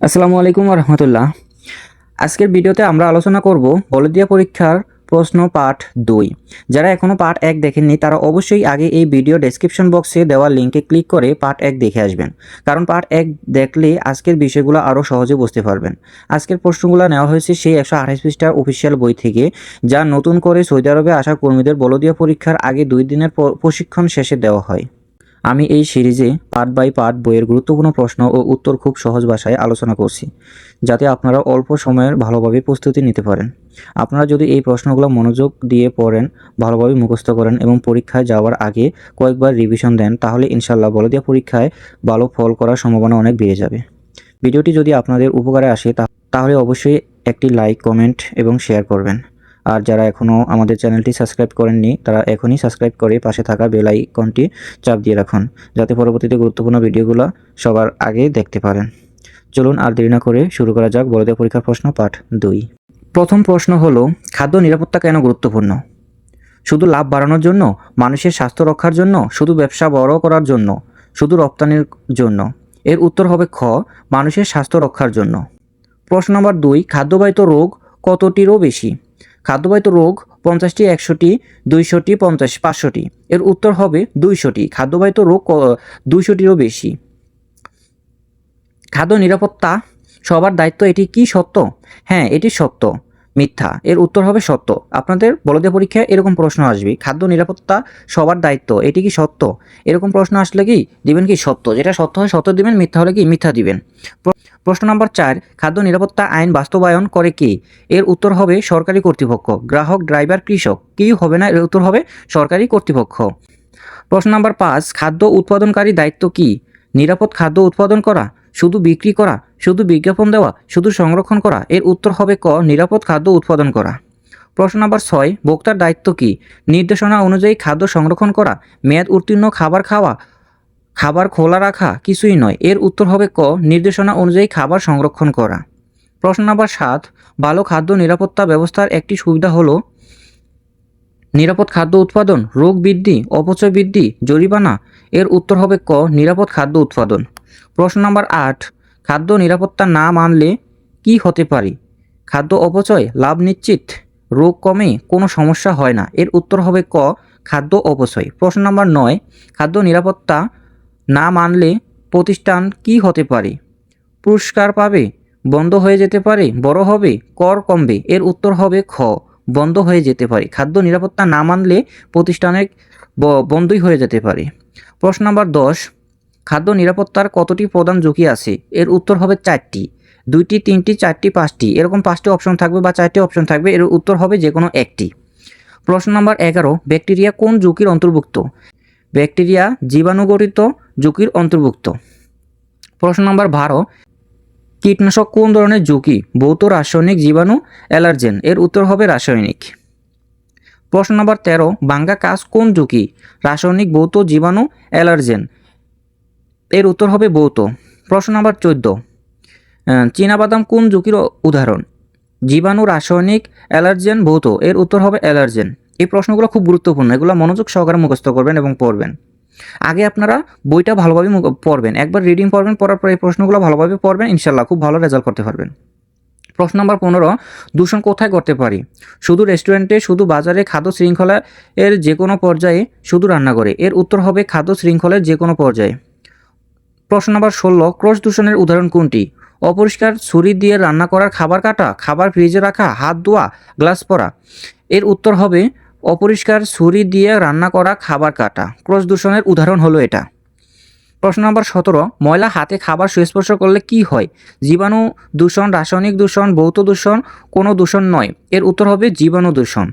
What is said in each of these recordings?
আসসালামু আলাইকুম রহমতুল্লাহ। আজকের ভিডিওতে আমরা আলোচনা করব বলদিয়া পরীক্ষার প্রশ্ন পার্ট 2। যারা এখনও পার্ট 1 দেখেননি তারা অবশ্যই আগে এই ভিডিও ডেসক্রিপশন বক্সে দেওয়া লিঙ্কে ক্লিক করে পার্ট 1 দেখে আসবেন, কারণ পার্ট 1 দেখলে আজকের বিষয়গুলো আরও সহজে বুঝতে পারবেন। আজকের প্রশ্নগুলো নেওয়া হয়েছে সেই 128 পৃষ্ঠার অফিসিয়াল বই থেকে, যা নতুন করে সৌদি আরবে আসা কর্মীদের বলদিয়া পরীক্ষার আগে 2 দিনের প্রশিক্ষণ শেষে দেওয়া হয়। আমি এই সিরিজে পার্ট বাই পার্ট বইয়ের গুরুত্বপূর্ণ প্রশ্ন ও উত্তর খুব সহজ ভাষায় আলোচনা করছি, যাতে আপনারা অল্প সময়ের ভালোভাবে প্রস্তুতি নিতে পারেন। আপনারা যদি এই প্রশ্নগুলো মনোযোগ দিয়ে পড়েন, ভালোভাবে মুখস্থ করেন এবং পরীক্ষায় যাওয়ার আগে কয়েকবার রিভিশন দেন, তাহলে ইনশাল্লাহ বলদিয়া পরীক্ষায় ভালো ফল করার সম্ভাবনা অনেক বেড়ে যাবে। ভিডিওটি যদি আপনাদের উপকারে আসে তাহলে অবশ্যই একটি লাইক, কমেন্ট এবং শেয়ার করবেন। আর যারা এখনও আমাদের চ্যানেলটি সাবস্ক্রাইব করেননি তারা এখনই সাবস্ক্রাইব করে পাশে থাকা বেল আইকনটি চাপ দিয়ে রাখুন, যাতে পরবর্তীতে গুরুত্বপূর্ণ ভিডিওগুলো সবার আগে দেখতে পারেন। চলুন আর দেরি না করে শুরু করা যাক বলদিয়া পরীক্ষার প্রশ্ন পার্ট 2। প্রথম প্রশ্ন হলো, খাদ্য নিরাপত্তা কেন গুরুত্বপূর্ণ? শুধু লাভ বাড়ানোর জন্য, মানুষের স্বাস্থ্য রক্ষার জন্য, শুধু ব্যবসা বড় করার জন্য, শুধু রপ্তানির জন্য? এর উত্তর হবে খ, মানুষের স্বাস্থ্য রক্ষার জন্য। প্রশ্ন নম্বর 2, খাদ্যবাহিত রোগ কতটিরও বেশি? খাদ্যবাহিত রোগ 50টি, 100টি, 200টি, 500টি? এর উত্তর হবে 200টি। খাদ্যবাহিত রোগ 200টিরও বেশি। খাদ্য নিরাপত্তা সবার দায়িত্ব, এটি কি সত্য? হ্যাঁ, এটি সত্য। মিথ্যা? এর উত্তর হবে সত্য। আপনাদের বলদিয়া পরীক্ষায় এরকম প্রশ্ন আসবে, খাদ্য নিরাপত্তা সবার দায়িত্ব, এটি কি সত্য? এরকম প্রশ্ন আসলে কি দিবেন কি সত্য, যেটা সত্য হয় সত্য দিবেন, মিথ্যা হলে কি মিথ্যা দিবেন। প্রশ্ন নম্বর 4, খাদ্য নিরাপত্তা আইন বাস্তবায়ন করে কে? এর উত্তর হবে সরকারি কর্তৃপক্ষ। গ্রাহক, ড্রাইভার, কৃষক কেউ হবে না, এর উত্তর হবে সরকারি কর্তৃপক্ষ। প্রশ্ন নম্বর 5, খাদ্য উৎপাদনকারী দায়িত্ব কি? নিরাপদ খাদ্য উৎপাদন করা, শুধু বিক্রি করা, শুধু বিজ্ঞাপন দেওয়া, শুধু সংরক্ষণ করা? এর উত্তর হবে ক, নিরাপদ খাদ্য উৎপাদন করা। প্রশ্ন নম্বর 6, ভোক্তার দায়িত্ব কি? নির্দেশনা অনুযায়ী খাদ্য সংরক্ষণ করা, মেয়াদ উত্তীর্ণ খাবার খাওয়া, খাবার খোলা রাখা কিছুই নয়। এর উত্তর হবে ক, নির্দেশনা অনুযায়ী খাবার সংরক্ষণ করা। প্রশ্ন নম্বর 7, ভালো খাদ্য নিরাপত্তা ব্যবস্থার একটি সুবিধা হলো নিরাপদ খাদ্য উৎপাদন, রোগ বৃদ্ধি, অপচয় বৃদ্ধি, জরিমানা? এর উত্তর হবে ক, নিরাপদ খাদ্য উৎপাদন। প্রশ্ন নম্বর 8, খাদ্য নিরাপত্তা না মানলে কি হতে পারে? খাদ্য অপচয়, লাভ নিশ্চিত, রোগ কমে, কোনো সমস্যা হয় না? এর উত্তর হবে ক, খাদ্য অপচয়। প্রশ্ন নম্বর 9, খাদ্য নিরাপত্তা না মানলে প্রতিষ্ঠান কি হতে পারে? পুরস্কার পাবে, বন্ধ হয়ে যেতে পারে, বড় হবে, কর কমবে? এর উত্তর হবে খ, বন্ধ হয়ে যেতে পারে। খাদ্য নিরাপত্তা না মানলে প্রতিষ্ঠানের বন্ধই হয়ে যেতে পারে। প্রশ্ন নম্বর 10, খাদ্য নিরাপত্তার কতটি প্রধান ঝুঁকি আছে? এর উত্তর হবে 4টি। 2টি, 3টি, 4টি, 5টি? এরকম 5টি অপশন থাকবে বা 4টি অপশন থাকবে, এর উত্তর হবে যে কোনো একটি। প্রশ্ন নম্বর 11, ব্যাকটেরিয়া কোন ঝুঁকির অন্তর্ভুক্ত? ব্যাকটেরিয়া জীবাণুগঠিত ঝুঁকির অন্তর্ভুক্ত। প্রশ্ন নম্বর 12, কীটনাশক কোন ধরনের ঝুঁকি? ভৌত, রাসায়নিক, জীবাণু, অ্যালার্জেন? এর উত্তর হবে রাসায়নিক। প্রশ্ন নম্বর 13, ভাঙ্গা কাজ কোন ঝুঁকি? রাসায়নিক, ভৌত, জীবাণু, অ্যালার্জেন? এর উত্তর হবে ভৌত। প্রশ্ন নম্বর 14, চীনাবাদাম কোন ঝুঁকির উদাহরণ? জীবাণু, রাসায়নিক, অ্যালার্জেন, ভৌত? এর উত্তর হবে অ্যালার্জেন। এই প্রশ্নগুলো খুব গুরুত্বপূর্ণ, এগুলো মনোযোগ সহকারে মুখস্থ করবেন এবং পড়বেন। আগে আপনারা বইটা ভালোভাবে পড়বেন, একবার রিডিং পড়বেন, পড়ার পর এই প্রশ্নগুলো ভালোভাবে পড়বেন, ইনশাল্লাহ খুব ভালো রেজাল্ট করতে পারবেন। প্রশ্ন নম্বর 15, দূষণ কোথায় করতে পারি? শুধু রেস্টুরেন্টে, শুধু বাজারে, খাদ্য শৃঙ্খলা এর যে কোনো পর্যায়ে, শুধু রান্নাঘরে? এর উত্তর হবে খাদ্য শৃঙ্খলের যে কোনো পর্যায়ে। প্রশ্ন নম্বর 16, ক্রস দূষণের উদাহরণ কোনটি? অপরিষ্কার ছুরি দিয়ে রান্না করার খাবার কাটা, খাবার ফ্রিজে রাখা, হাত ধোয়া, গ্লাস পরা? এর উত্তর হবে অপরিষ্কার ছুরি দিয়ে রান্না করা, খাবার কাটা। ক্রস দূষণের উদাহরণ হলো এটা। প্রশ্ন নম্বর 17, ময়লা হাতে খাবার সুস্পর্শ করলে কি হয়? জীবাণু দূষণ, রাসায়নিক দূষণ, ভৌত দূষণ, কোনো দূষণ নয়? এর উত্তর হবে জীবাণু দূষণ।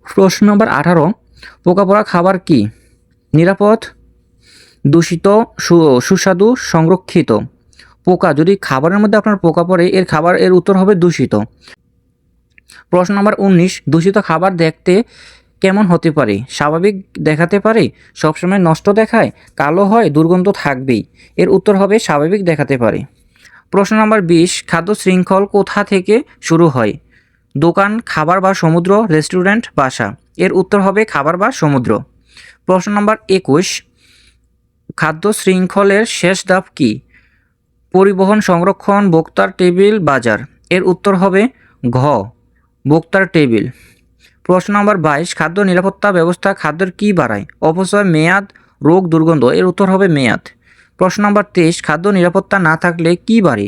প্রশ্ন নম্বর 18, পোকা পড়া খাবার কি? নিরাপদ, দূষিত, সুস্বাদু, সংরক্ষিত? পোকা, যদি খাবারের মধ্যে আপনার পোকা পড়ে, এর উত্তর হবে দূষিত। প্রশ্ন নম্বর 19, দূষিত খাবার দেখতে কেমন হতে পারে? স্বাভাবিক দেখাতে পারে, সবসময় নষ্ট দেখায়, কালো হয়, দুর্গন্ধ থাকবেই? এর উত্তর হবে স্বাভাবিক দেখাতে পারে। প্রশ্ন নম্বর 20, খাদ্য শৃঙ্খল কোথা থেকে শুরু হয়? দোকান, খাবার বা সমুদ্র, রেস্টুরেন্ট, বাসা? এর উত্তর হবে খাবার বা সমুদ্র। প্রশ্ন নম্বর 21, খাদ্য শৃঙ্খলের শেষ ধাপ কি? পরিবহন, সংরক্ষণ, ভোক্তার টেবিল, বাজার। এর উত্তর হবে ঘ, ভোক্তার টেবিল। প্রশ্ন নম্বর 22, খাদ্য নিরাপত্তা ব্যবস্থা খাদ্যের কী বাড়ায়? অপচয়, মেয়াদ, রোগ, দুর্গন্ধ। এর উত্তর হবে মেয়াদ। প্রশ্ন নম্বর 23, খাদ্য নিরাপত্তা না থাকলে কী বাড়ে?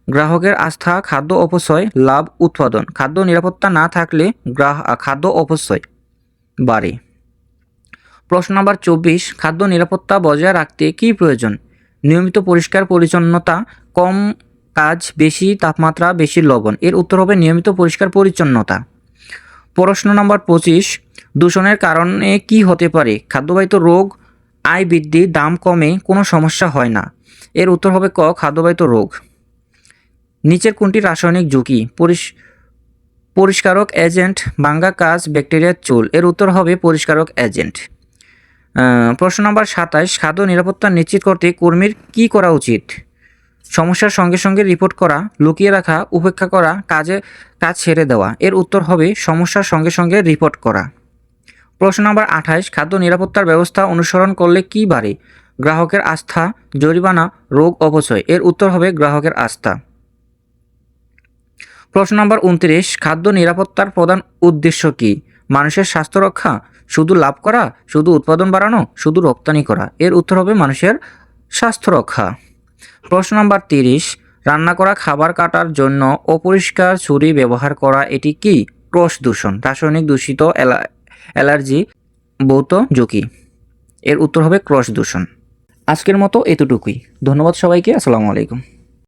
গ্রাহকের আস্থা, খাদ্য অপচয়, লাভ, উৎপাদন। খাদ্য নিরাপত্তা না থাকলে খাদ্য অপচয় বাড়ে। প্রশ্ন নম্বর 24, খাদ্য নিরাপত্তা বজায় রাখতে কী প্রয়োজন? নিয়মিত পরিষ্কার পরিচ্ছন্নতা, কম কাজ, বেশি তাপমাত্রা, বেশি লবণ। এর উত্তর হবে নিয়মিত পরিষ্কার পরিচ্ছন্নতা। প্রশ্ন নম্বর 25, দূষণের কারণে কি হতে পারে? খাদ্যবাহিত রোগ, আয় বৃদ্ধি, দাম কমে, কোনো সমস্যা হয় না। এর উত্তর হবে ক, খাদ্যবাহিত রোগ। নিচের কোনটি রাসায়নিক ঝুঁকি? পরিষ্কারক এজেন্ট, ভাঙ্গা কাঁচ, ব্যাকটেরিয়ার চুল। এর উত্তর হবে পরিষ্কারক এজেন্ট। প্রশ্ন নম্বর 27, খাদ্য নিরাপত্তা নিশ্চিত করতে কর্মীর কী করা উচিত? সমস্যার সঙ্গে সঙ্গে রিপোর্ট করা, লুকিয়ে রাখা, উপেক্ষা করা, কাজ ছেড়ে দেওয়া। এর উত্তর হবে সমস্যার সঙ্গে সঙ্গে রিপোর্ট করা। প্রশ্ন নম্বর 28, খাদ্য নিরাপত্তার ব্যবস্থা অনুসরণ করলে কী বাড়ে? গ্রাহকের আস্থা, জরিমানা, রোগ, অপচয়। এর উত্তর হবে গ্রাহকের আস্থা। প্রশ্ন নম্বর 29, খাদ্য নিরাপত্তার প্রধান উদ্দেশ্য কী? মানুষের স্বাস্থ্য রক্ষা, শুধু লাভ করা, শুধু উৎপাদন বাড়ানো, শুধু রপ্তানি করা। এর উত্তর হবে মানুষের স্বাস্থ্য রক্ষা। প্রশ্ন নম্বর 30, রান্না করা খাবার কাটার জন্য অপরিষ্কার ছুরি ব্যবহার করা এটি কি? ক্রস দূষণ, রাসায়নিক দূষিত, অ্যালার্জি, ভৌত ঝুঁকি। এর উত্তর হবে ক্রস দূষণ। আজকের মতো এতটুকুই। ধন্যবাদ সবাইকে। আসসালামু আলাইকুম।